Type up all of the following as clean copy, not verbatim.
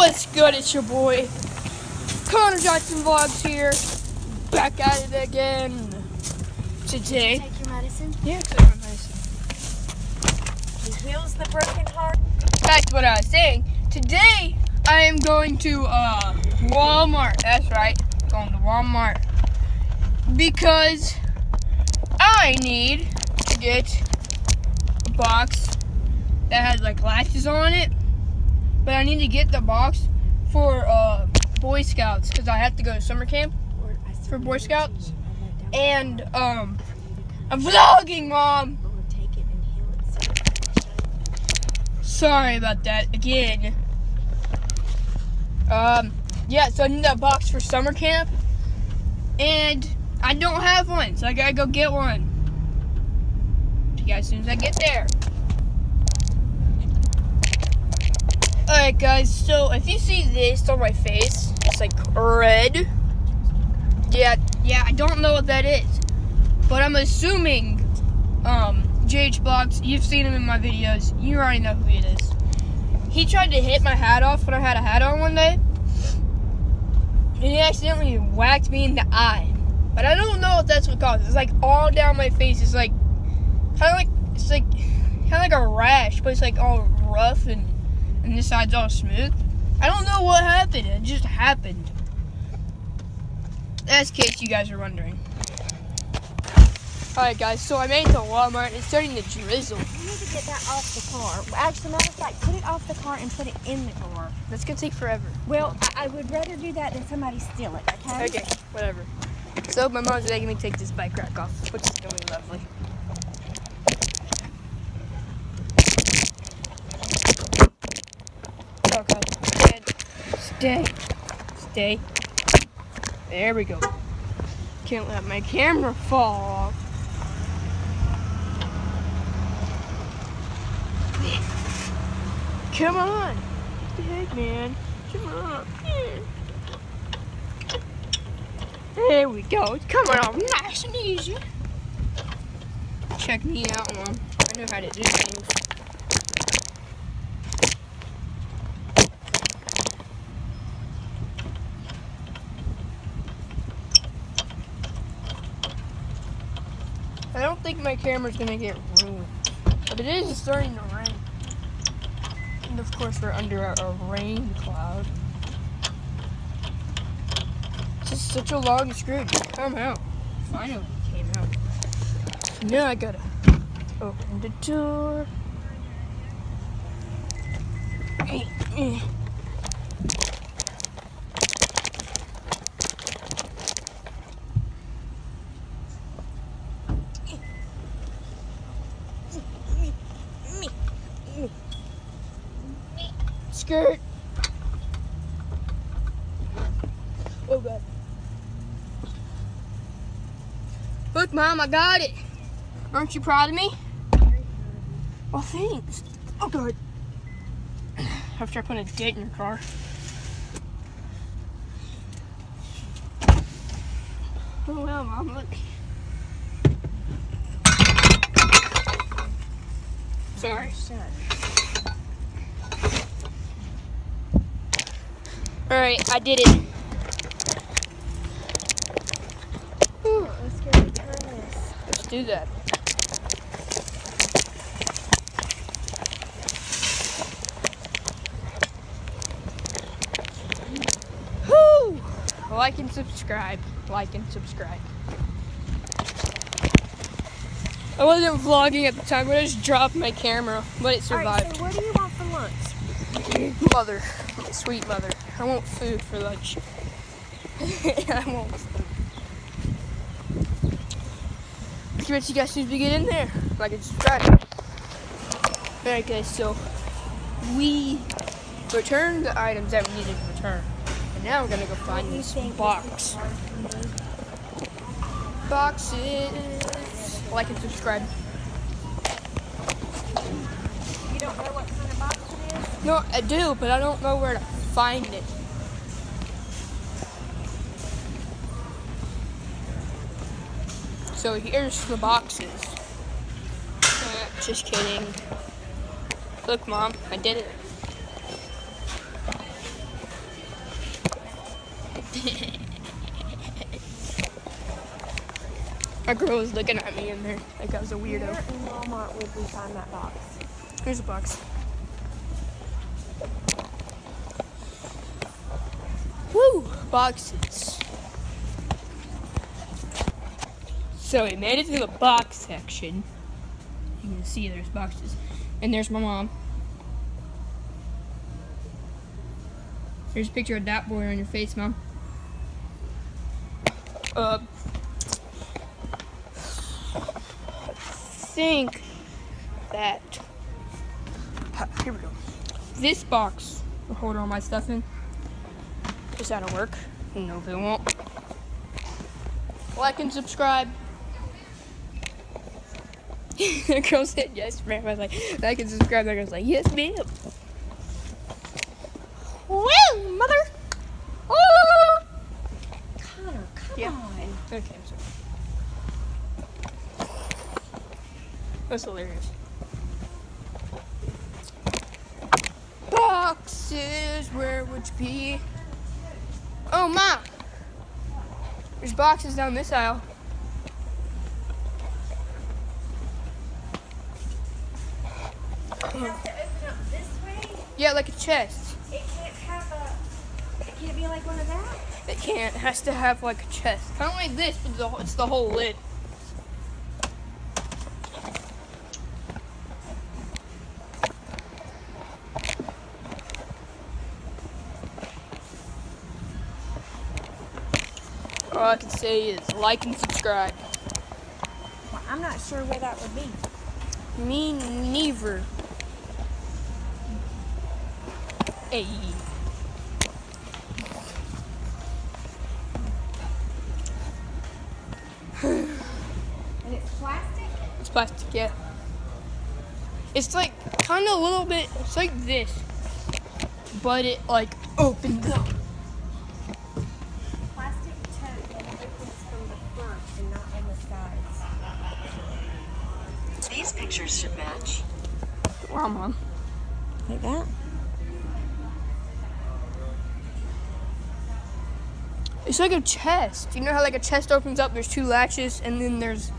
What's good? It's your boy Connor Johnson Vlogs here, back at it again. Today, Take your medicine. Yeah, take my medicine. It heals the broken heart. Back to what I was saying. Today, I am going to Walmart. That's right, going to Walmart because I need to get a box that has like latches on it. But I need to get the box for Boy Scouts because I have to go to summer camp for Boy Scouts. And I'm vlogging, Mom. Sorry about that again. Yeah, so I need that box for summer camp, and I don't have one, so I gotta go get one. See you guys as soon as I get there. Alright guys, so if you see this on my face, it's like red. Yeah, I don't know what that is. But I'm assuming, JH Vlogs, you've seen him in my videos, you already know who it is. He tried to hit my hat off when I had a hat on one day. And he accidentally whacked me in the eye. But I don't know if that's what caused it. It's like all down my face. It's like, kind of like a rash, but it's like all rough and this side's all smooth. I don't know what happened. It just happened. That's in case you guys are wondering. Alright guys, so I made it to Walmart. It's starting to drizzle. You need to get that off the car. Actually, matter of fact, put it off the car and put it in the car. That's gonna take forever. Well, I would rather do that than somebody steal it, okay? Okay, whatever. So my mom's making me take this bike rack off, which is gonna be lovely. Okay, stay. There we go. Can't let my camera fall off. Come on. What the heck, man? Come on. There we go. Come on, nice and easy. Check me out, Mom. I know how to do things. I don't think my camera's gonna get ruined, but it is starting to rain. And of course we're under a rain cloud. It's just such a long screw to come out. Finally came out. Now I gotta open the door. Skirt. Oh God. Look, Mom, I got it. Aren't you proud of me? Well, thanks. Oh God. After I put a dent in your car. Oh well, Mom, look. Sorry. Alright, I did it. Ooh, let's go return this. Let's do that. Woo! Like and subscribe. Like and subscribe. I wasn't vlogging at the time, but I just dropped my camera, but it survived. Alright, so what do you want for lunch? Mother. Sweet mother. I want food for lunch. I want food. I'll catch you guys as soon as we get in there. Like and subscribe. Alright guys, so we returned the items that we needed to return. And now we're gonna go find this box. Boxes. Like and subscribe. You don't know what kind of box it is? No, I do, but I don't know where to find it. So here's the boxes. Just kidding. Look, Mom, I did it. My girl was looking at me in there like I was a weirdo. Where in Walmart would we find that box? Here's a box. Woo! Boxes. So we made it to the box section. You can see there's boxes. And there's my mom. There's a picture of that boy on your face, Mom. Think that here we go. This box will hold all my stuff in. Is that'll work? No, it won't. Like and subscribe. The girl said yes, ma'am. I was like, like and subscribe. The girl's like, yes, ma'am. Well, mother. Oh. Connor, come Yeah. on. Okay, I'm sorry. That's hilarious. Boxes, where would you be? Oh, Mom! There's boxes down this aisle. It has to open up this way. Yeah, like a chest. It can't have a. It can't be like one of that. It can't. It has to have like a chest. Kind of like this, but it's the whole lid. All I can say is like and subscribe. Well, I'm not sure where that would be. Me neither. Hey. And it's plastic? It's plastic, yeah. It's like kind of a little bit, it's like this, but it like opens up. Plastic tote that opens from the front and not on the sides. These pictures should match. Wow, Mom. Like that? It's like a chest. You know how like a chest opens up, there's two latches, and then there's...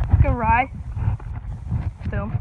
Like a rye. Film.